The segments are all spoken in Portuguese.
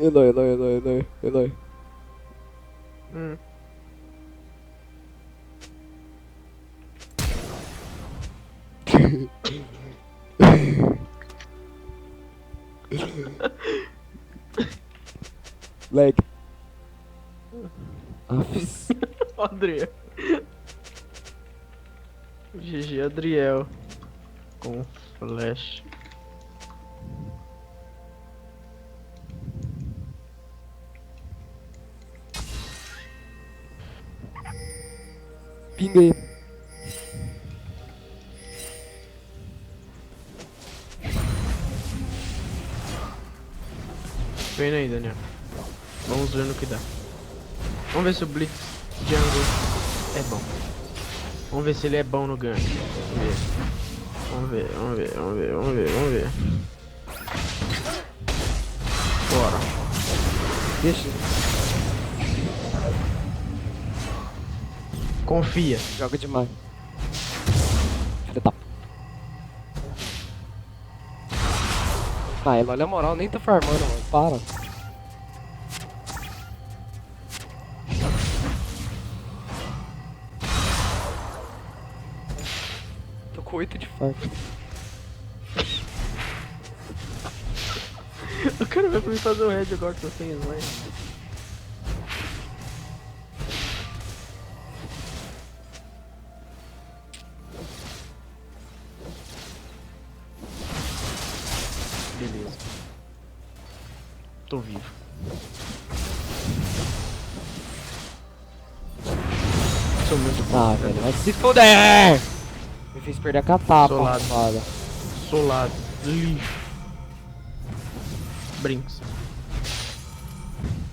Eloy. Hum. Lag. Afs. Adriel. GG Adriel. Com flash. Pinga aí. Vem aí, Daniel. Vamos ver no que dá. Vamos ver se o Blitz Jungle é bom. Vamos ver se ele é bom no gank. Vamos ver. Bora. Deixa. Confia. Joga demais. Filha da... Ah, Eloy, na moral, nem tá farmando, mano. Para. Tô com 8 de farm. O cara vai pra mim fazer o red agora, tô sem slime. Beleza. Tô vivo. Sou muito bom. Ah, velho, vai se fuder! Me fez perder a catapa, Solado. foda. Solado. Lixo. Brinks.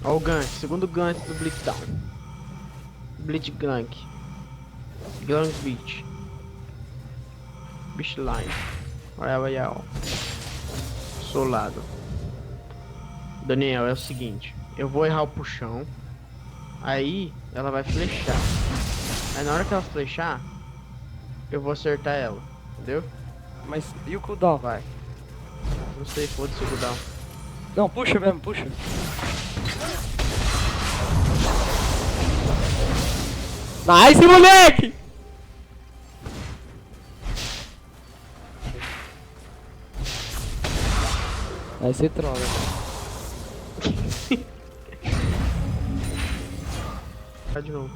Ó o gank. Segundo gank do Blitzdown. Blitz gank. Gank beach. Beach line. Olha, ó. Solado. Daniel, é o seguinte. Eu vou errar o puxão. Aí ela vai flechar. Aí na hora que ela flechar, eu vou acertar ela. Entendeu? Mas e o cooldown? Vai. Não sei, foda-se o cooldown. Não, puxa mesmo, puxa. Nice, moleque! Aí você trola. Vai de novo.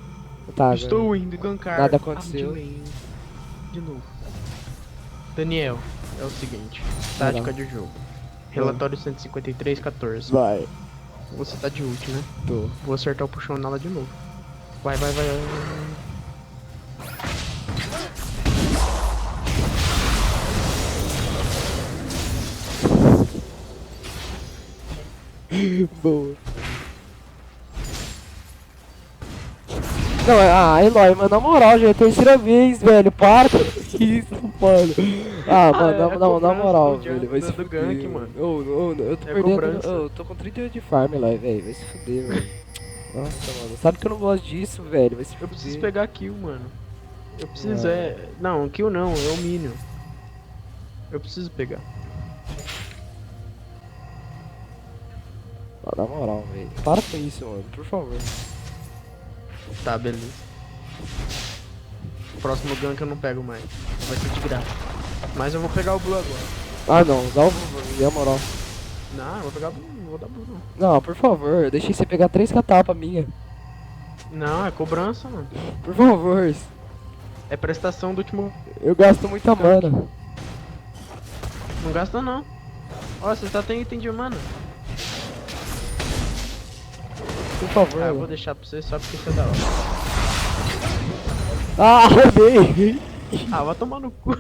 Tá, Estou indo gankar. Nada aconteceu. De novo. Daniel, é o seguinte. Vai Tática lá. de jogo. Relatório 153-14. Vai. Você tá de ult, né? Tô. Vou acertar o puxão nela de novo. Vai. Boa. Não, Eloy, mano, na moral, já é a terceira vez, velho. Para com isso, mano. Mano, na moral, velho. Vai se do fuder, gank, mano. Eu tô É perdendo. cobrança. Eu tô com 38 de farm, Eloy, velho. Vai se fuder, velho. Nossa, mano. Sabe que eu não gosto disso, velho. Vai se fuder. Eu preciso pegar kill, mano. Eu preciso Não, kill não, é o minion. Eu preciso pegar. Na moral, velho. Para com isso, mano. Por favor. Tá, beleza. Próximo gank eu não pego mais. Vai ser de graça. Mas eu vou pegar o blue agora. Ah, não. Dá o Blue, na moral. Não, eu vou pegar blue, não vou dar blue não. Não, por favor. Eu deixei você pegar 3 catapa minha. Não, é cobrança, mano. Por favor. É prestação do último. Eu gasto muita mana. Não gasta não. Ó, você tá tem item de mana. Por favor. Ah, eu vou deixar pra você só porque você é da hora. Ah, roubei. Ah, vai tomar no cu.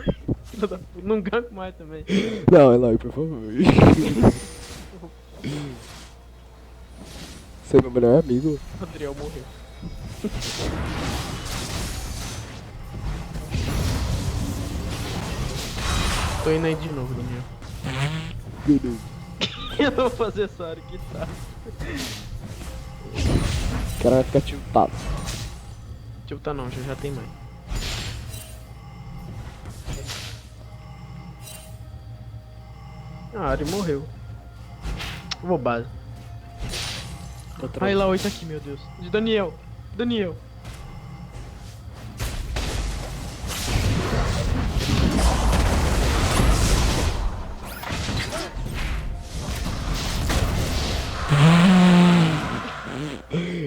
Não ganko mais também. Não, Eloy, por favor. Você é meu melhor amigo. O Adriel morreu. Tô indo aí de novo, Daniel. Beleza. Eu vou fazer essa hora que tá. O cara vai ficar tiltado. Tipo, tá não, já tem mais. Ah, ele morreu. Vou base. Aí lá, 8 aqui, meu Deus. De Daniel. Daniel.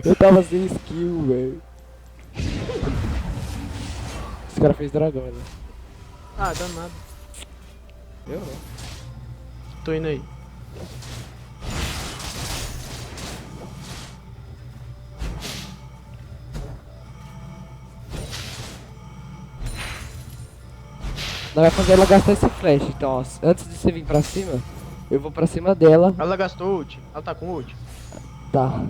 Eu tava sem skill, velho. Esse cara fez dragão, né? Ah, danado. Eu não. Tô indo aí. Nós vai fazer ela gastar esse flash, então, ó. Antes de você vir pra cima, eu vou pra cima dela. Ela gastou ult. Ela tá com ult. Tá.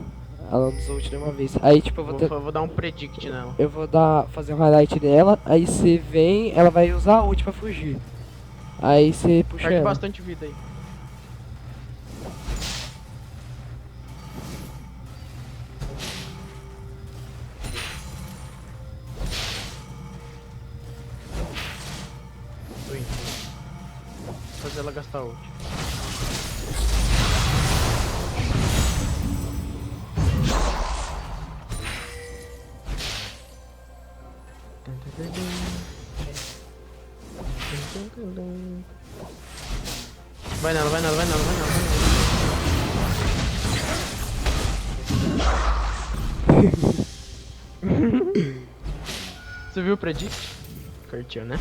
Ela não usou ult nenhuma vez. Aí, tipo, eu vou ter. Vou dar um predict nela. Eu vou fazer um highlight nela. Aí você vem, ela vai usar a ult pra fugir. Aí você puxa Perde ela. bastante vida aí. Tô indo. Vou fazer ela gastar ult. Vai nela, vai nela, vai nela, vai nela, vai nela. Você viu o predict? Curtiu, né?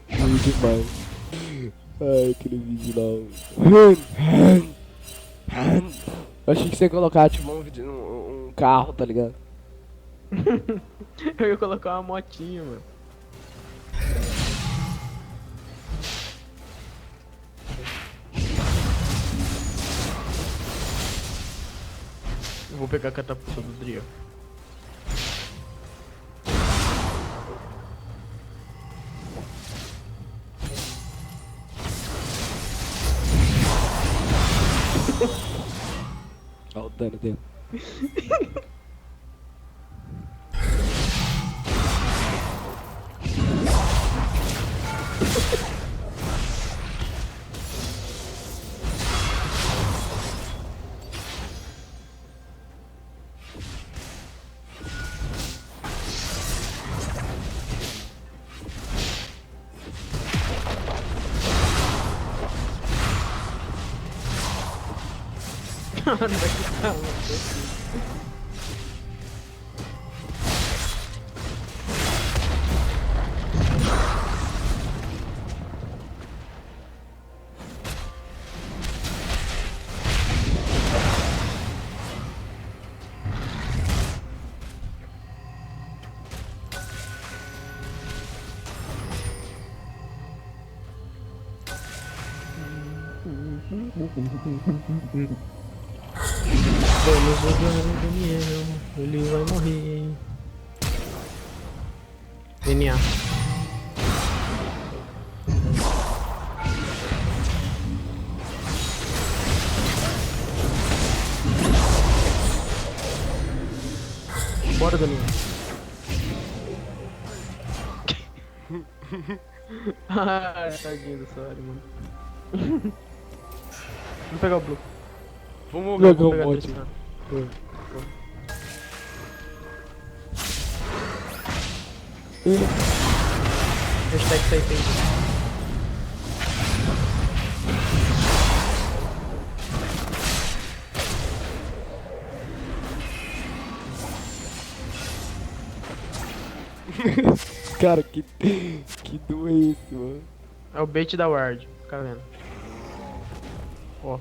Muito demais. Ai, aquele vídeo lá. Eu achei que você ia colocar, tipo, um carro, tá ligado? Eu ia colocar uma motinha, mano. Eu vou pegar a catapulta do Drill. Olha o dano dele. Não vai quitar, mano. Vamos jogar o Daniel, ele vai morrer. DNA. Bora, Daniel. Ah, tadinho do Sori, mano. Vou pegar o Blue. Vamos Não, jogar vou um pegar a monte. Tristana. Hashtag sai feito. Cara, que doença, mano. É o bait da Ward, fica vendo. Ó.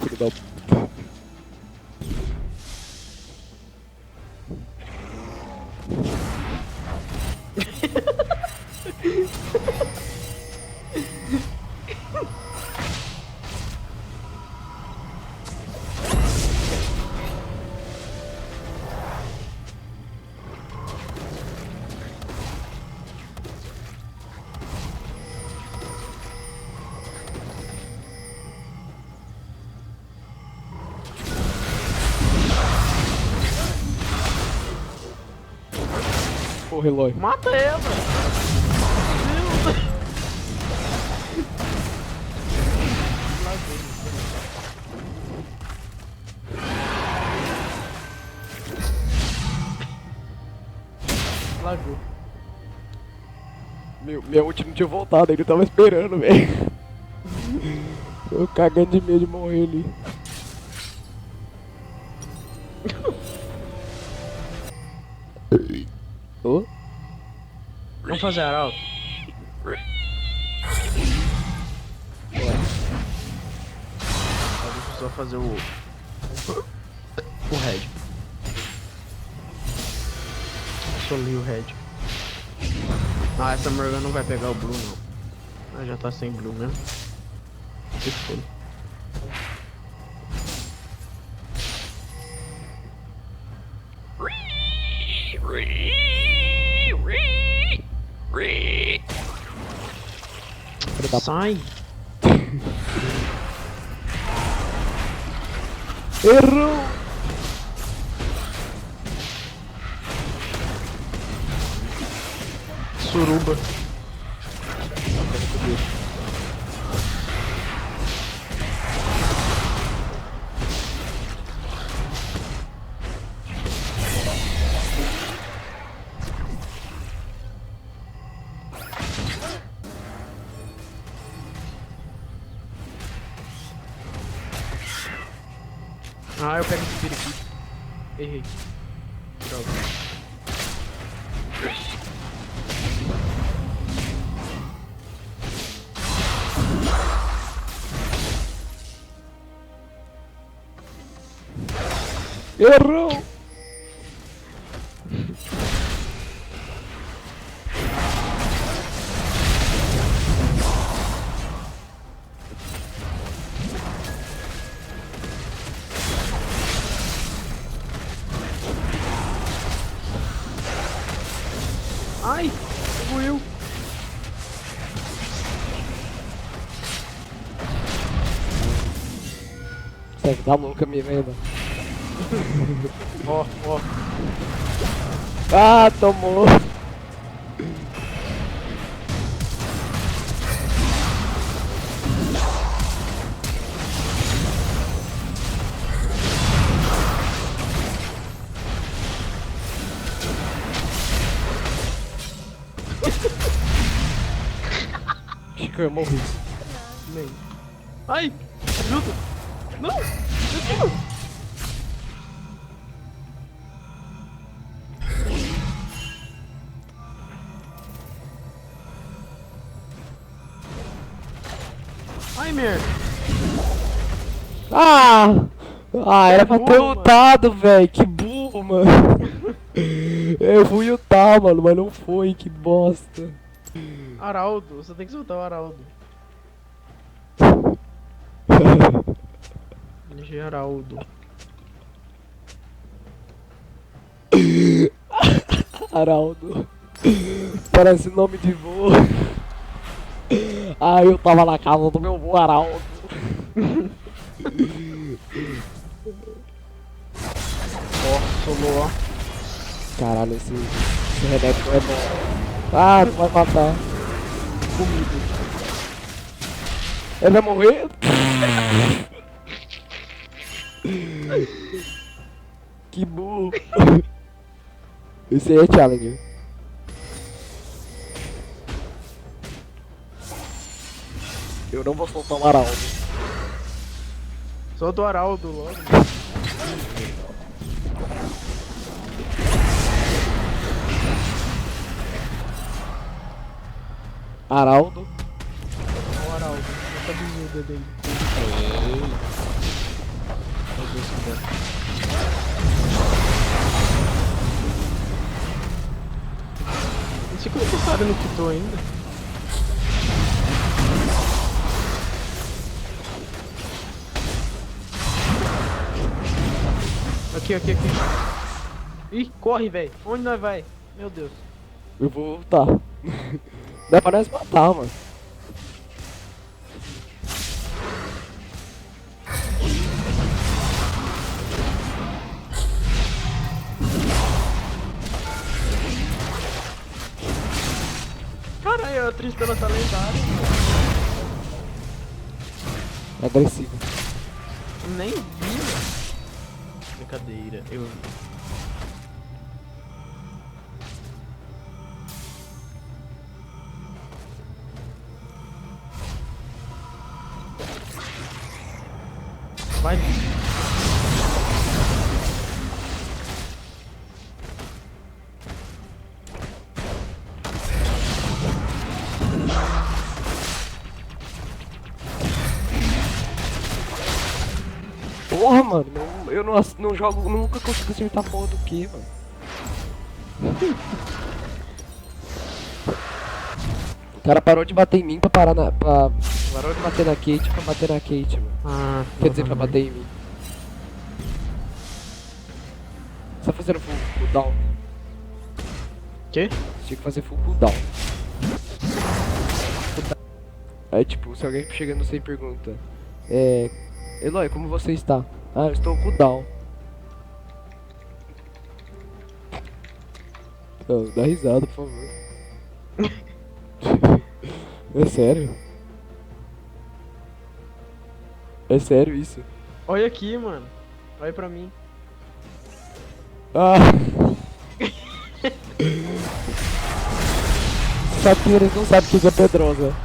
Filho da puta. Ô, Eloy. Mata ela! Meu Deus! Lagou. Minha ult não tinha voltado, ele tava esperando, velho. Eu cagando de medo de morrer ali. Ô? Vamos fazer arauto? Deixa eu só fazer o red. Só li o red. Ah, essa Morgana não vai pegar o blue não. Ela já tá sem blue mesmo. Que foi? Sai! Errou! Suruba. Ah, eu pego esse tiro aqui. Errei. Droga. Errou! Ai! Fui eu! Você tá louca minha ainda. Ó, ó. Ah, tomou! Acho que eu morri. Nem. Ai! Ajuda! Não! Ajuda! Ai, merda! Ah! Ah, era pra ter burro, mano. ultado, velho. Que burro, mano. Eu fui ultar, mano, mas não foi. Que bosta. Araldo, você tem que soltar o Araldo. Geraldo. Araldo. Parece nome de vô. Ah, eu tava na casa do meu vô Araldo. Ó, solou, ó. Caralho, esse remédio é bom. Ah, não vai matar. Comigo. Ele vai morrer? Que burro. Esse aí é Challenger. Eu não vou soltar o Araldo. Solta o Araldo logo. Araldo. Ó o Araldo. Essa bizuda dele. Meu Deus, que dano. Não sei como esse cara não quitou ainda. Aqui, aqui, aqui. Ih, corre, velho. Onde nós vai? Meu Deus. Eu vou voltar. Dá pra nós matar, mano. a Tristana tá lendária. É agressivo. Nem vi, mano. Brincadeira, eu vi. Vai. Porra, mano, eu não jogo, nunca consigo acertar a porra do que, mano. O cara parou de bater em mim pra parar na. Parou de bater na Kate pra bater na Kate, mano. Ah, Quer dizer, pra bater em mim. Só fazendo full cooldown. Que? Tinha que fazer full cooldown. Aí tipo, se alguém chega no sem pergunta. Eloy, como você está? Ah, eu estou cooldown. Não, dá risada, por favor. É sério? É sério isso? Olha aqui, mano. Olha pra mim. Ah! Sabe que eles não sabem o que é pedrosa.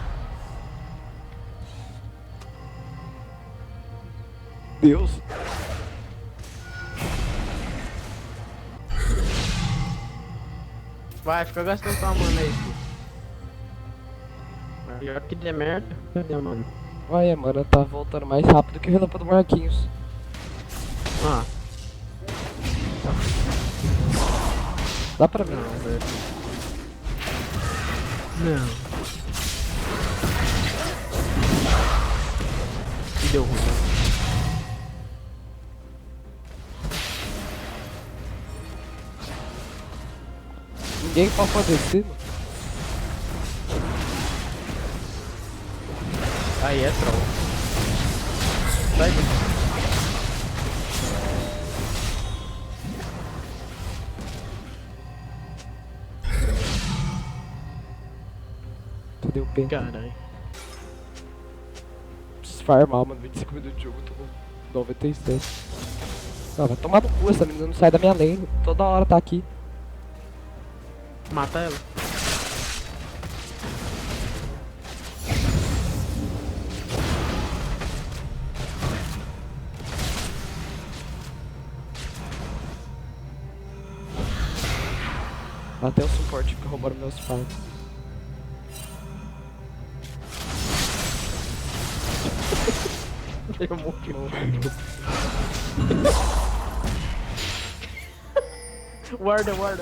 Deus. Vai, fica gastando tua mana aí. Pior que der merda. Cadê, mano? Olha, mano, tá voltando mais rápido que o relâmpago do Marquinhos. Ah. Dá pra ver. Não, velho. Não. Que deu ruim. Ninguém pode fazer isso, mano. Aí é troll. Sai daqui. Tu deu pena. Caralho. Preciso farmar, mano. 25 minutos de jogo, eu tô com 97. Não, vai tomar no cu, essa menina não sai da minha lane. Toda hora tá aqui. Mata ela. Até o suporte que roubaram meus farms. Eu morri. Guarda. Tomado.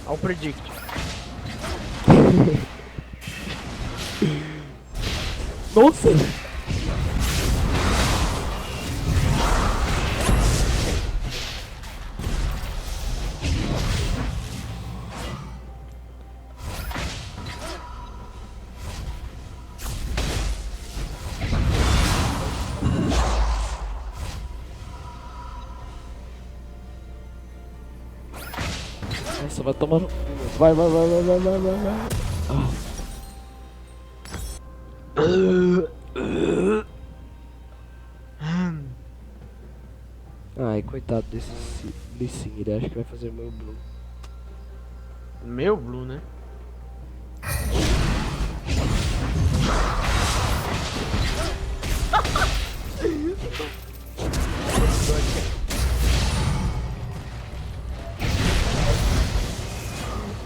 Olha o predict. Nossa! Nossa, vai tomar no cu. Vai. Ai, coitado desse Lee Sin, ele acha que vai fazer o meu Blue. Meu Blue, né?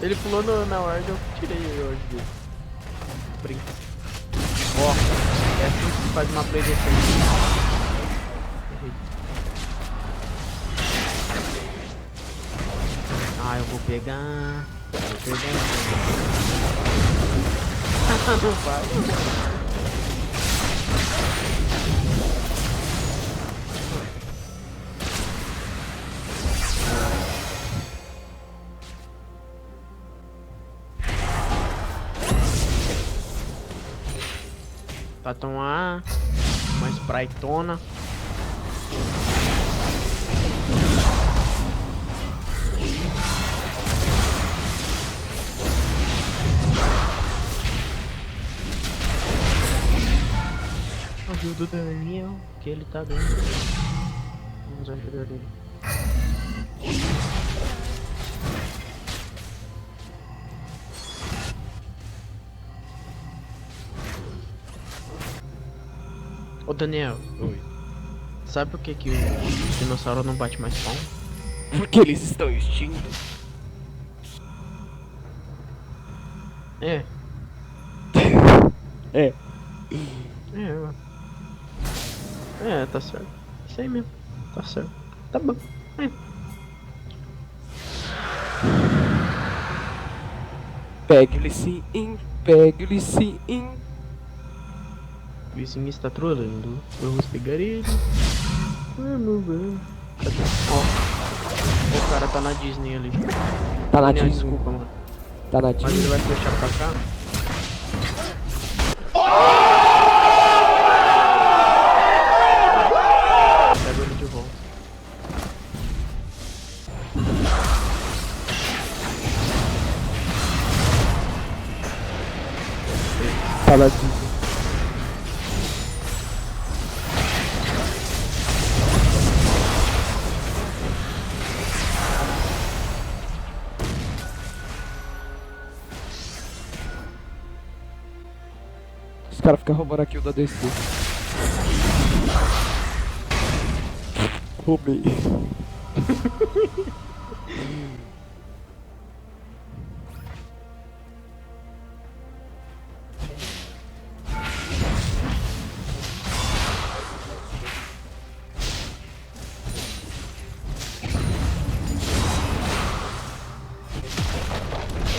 Ele pulou na ward, eu tirei a ward dele. Brinca. Ó, é assim que se faz uma play decente. Errei. Ah, eu vou pegar. Vou pegar. Não vai. Pra tomar uma spriteona. Ajuda o Daniel, que ele tá bem. Vamos ajudar ele. Ô Daniel, Oi. sabe por que o dinossauro não bate mais palma? Porque eles estão extintos. É, É. tá certo. Isso aí mesmo, tá certo. Tá bom. É. Pegue-lhe sim, pegue-lhe sim. O vizinho está trolando. Vamos pegar ele. Vamos ver. Cadê? Ó, o cara tá na Disney ali. Tá na Daniel, Disney. desculpa, mano. Tá na Mas ele Disney. vai deixar pra cá? Pega ele de volta. Tá na Disney. Os caras ficam roubando a kill da DC. Roubei.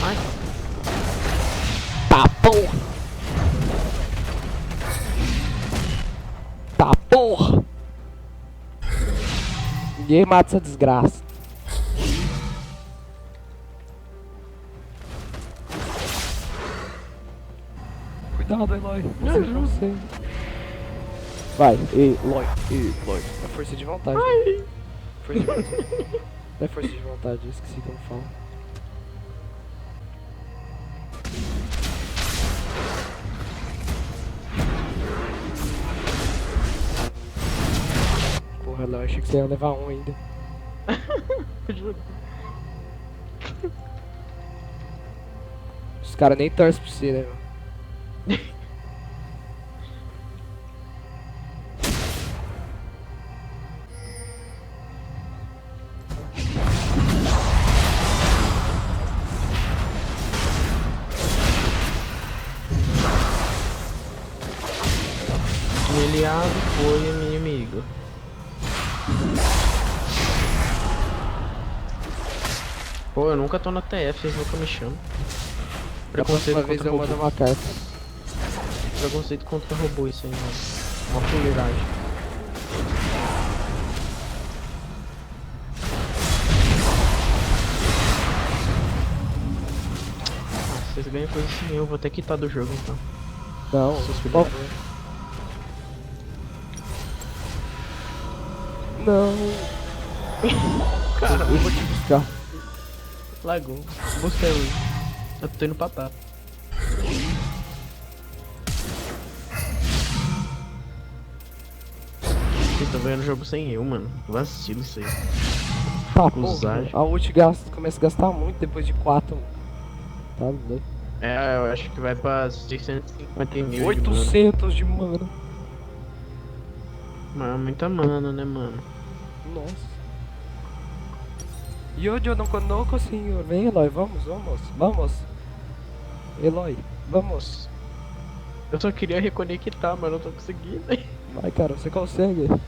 Ai, Tá porra! Tá porra! Ninguém mata essa desgraça. Cuidado, Eloy. Não sei. Vai, Eloy, Eloy. É força de vontade. Força de vontade. Não é força de vontade, eu esqueci como fala. Porra, Eloy, achei que você ia levar um ainda. juro. Os caras nem torcem pra você, né, meu? Meu aliado foi meu inimigo. Pô, eu nunca tô na TF, vocês nunca me chamam. Da próxima Preconceito vez contra eu mando robô. uma carta. Preconceito contra robô, isso aí, mano. Uma fuleiragem. Ah, vocês ganham coisa assim, eu vou ter que quitar do jogo então. Não, Seus filhos ó, da puta. não. Cara, Eu vou te buscar. lagou. Busca eu. Eu tô indo pra tá. Vocês estão ganhando o jogo sem eu, mano. Vacilo isso aí. Tá, porra. Usagem. A ult começa a gastar muito depois de 4. Tá doido. É, eu acho que vai pra 650 mil de mana. 800 de mana. Mas é muita mana, né, mano? Nossa. Yo não conozco, senhor. Vem, Eloy, vamos. Eloy, vamos. Eu só queria reconectar, mas não tô conseguindo. Vai, cara, você consegue. Não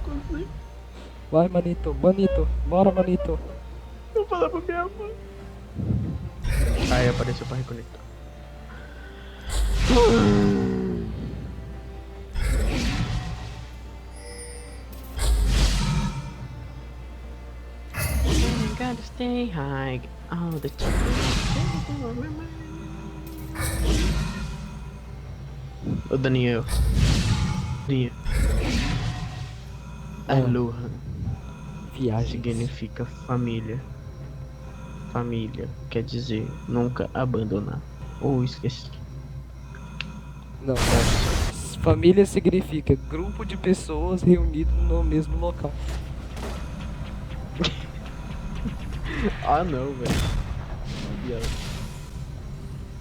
consigo. Vai, manito, bora, manito. Vou falar pra minha mãe. Aí apareceu pra reconectar. Gotta stay high all the time. Ô Daniel. Aloha Viagem. significa família. Família quer dizer nunca abandonar. Ou esqueci. Não. Família significa grupo de pessoas reunidos no mesmo local. Ah não, velho.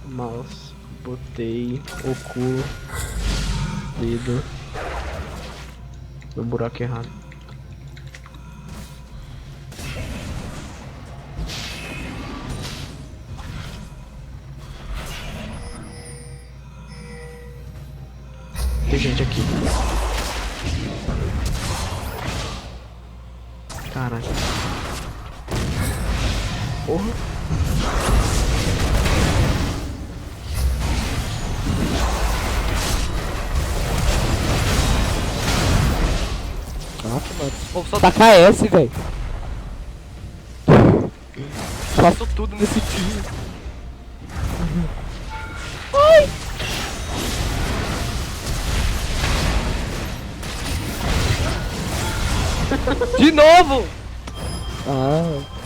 Mouse. Botei o cu. Dedo. No buraco errado. Tem gente aqui. Caralho. Porra. Nossa, mano. Esse povo só dá KS, velho. Faço tudo nesse time. Ai! De novo! Ah.